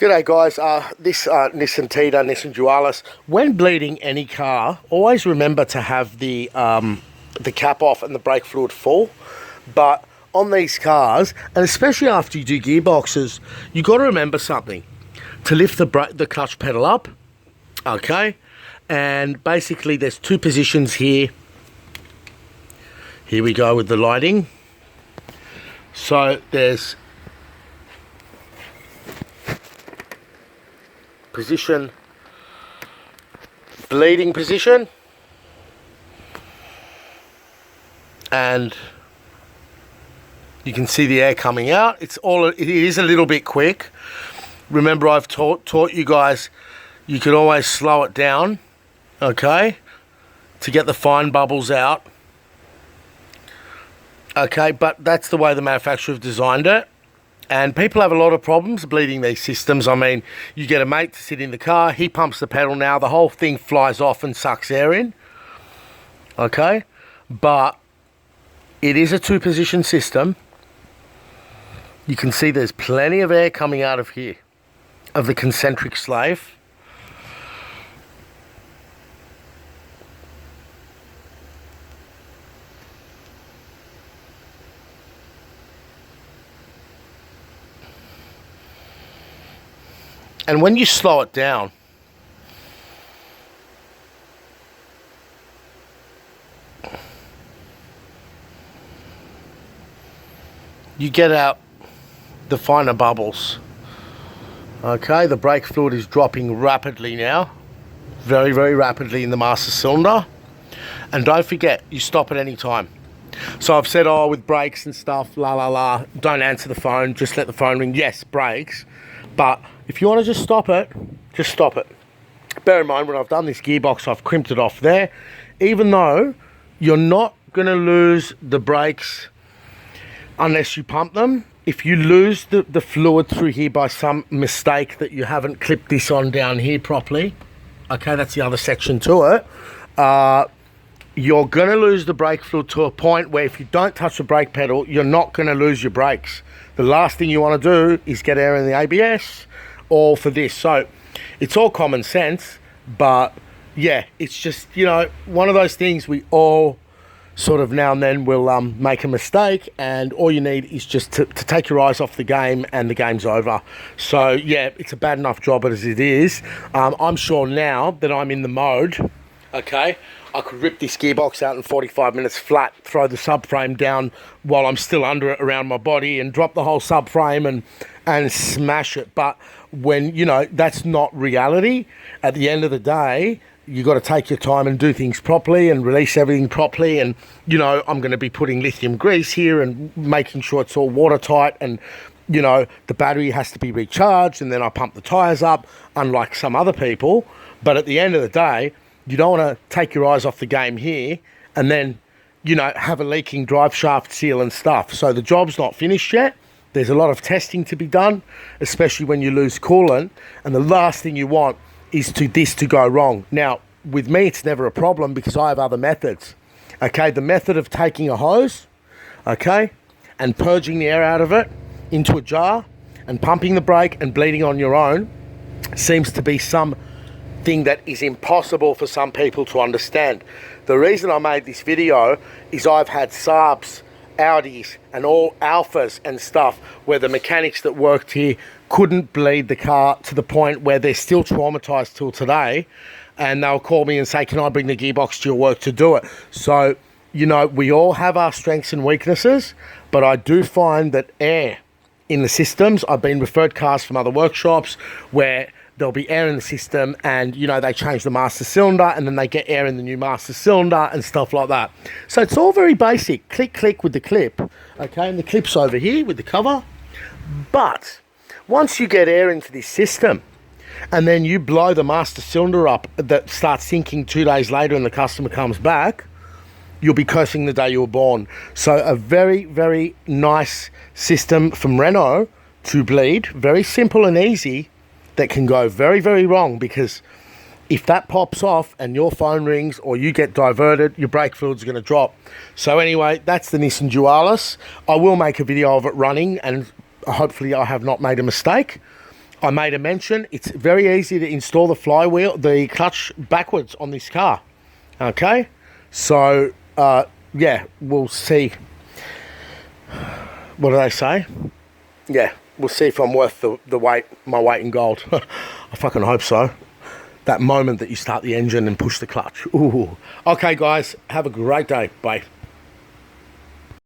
G'day guys, this Nissan Dualis, when bleeding any car, always remember to have the cap off and the brake fluid full. But on these cars, and especially after you do gearboxes, you got to remember something. To lift the clutch pedal up, okay? And basically there's two positions here. Here we go with the lighting. So there's position, bleeding position, and you can see the air coming out. It is a little bit quick. Remember, I've taught you guys you can always slow it down, okay, to get the fine bubbles out. Okay, but that's the way the manufacturer have designed it. And people have a lot of problems bleeding these systems. I mean, you get a mate to sit in the car, he pumps the pedal now, the whole thing flies off and sucks air in. Okay? But it is a two-position system. You can see there's plenty of air coming out of here, of the concentric slave. And when you slow it down, you get out the finer bubbles. Okay, the brake fluid is dropping rapidly now. Very, very rapidly in the master cylinder. And don't forget, you stop at any time. So I've said, oh, with brakes and stuff, don't answer the phone, just let the phone ring. Yes, brakes. But if you want to just stop it, just stop it. Bear in mind, when I've done this gearbox, I've crimped it off there. Even though you're not going to lose the brakes unless you pump them. If you lose the fluid through here by some mistake that you haven't clipped this on down here properly, okay, that's the other section to it, you're going to lose the brake fluid to a point where if you don't touch the brake pedal, you're not going to lose your brakes. The last thing you want to do is get air in the ABS, all for this. So it's all common sense, but yeah, it's just, you know, one of those things we all sort of now and then will make a mistake, and all you need is just to take your eyes off the game and the game's over. So yeah, it's a bad enough job as it is. I'm sure now that I'm in the mode, okay, I could rip this gearbox out in 45 minutes flat, throw the subframe down while I'm still under it around my body, and drop the whole subframe and smash it. But when, you know, that's not reality. At the end of the day, you got to take your time and do things properly and release everything properly. And, you know, I'm going to be putting lithium grease here and making sure it's all watertight, and, you know, the battery has to be recharged, and then I pump the tyres up, unlike some other people. But at the end of the day, you don't want to take your eyes off the game here and then, you know, have a leaking drive shaft seal and stuff. So the job's not finished yet. There's a lot of testing to be done, especially when you lose coolant. And the last thing you want is this to go wrong. Now, with me, it's never a problem because I have other methods. Okay, the method of taking a hose, okay, and purging the air out of it into a jar and pumping the brake and bleeding on your own seems to be something that is impossible for some people to understand. The reason I made this video is I've had Saabs, Audis and all Alphas and stuff where the mechanics that worked here couldn't bleed the car to the point where they're still traumatized till today, and they'll call me and say, can I bring the gearbox to your work to do it? So, you know, we all have our strengths and weaknesses, but I do find that air in the systems, I've been referred cars from other workshops where there'll be air in the system and, you know, they change the master cylinder and then they get air in the new master cylinder and stuff like that. So it's all very basic. Click, click with the clip. Okay, and the clip's over here with the cover. But once you get air into this system and then you blow the master cylinder up that starts sinking 2 days later and the customer comes back, you'll be cursing the day you were born. So a very, very nice system from Renault to bleed. Very simple and easy. That can go very, very wrong, because if that pops off and your phone rings or you get diverted, your brake fluid's going to drop. So anyway, that's the Nissan Dualis. I will make a video of it running, and hopefully I have not made a mistake. I made a mention, it's very easy to install the flywheel, the clutch backwards on this car. Okay, so yeah, we'll see. What do they say? Yeah, we'll see if I'm worth the weight, my weight in gold. I fucking hope so. That moment that you start the engine and push the clutch. Ooh. Okay, guys, have a great day. Bye.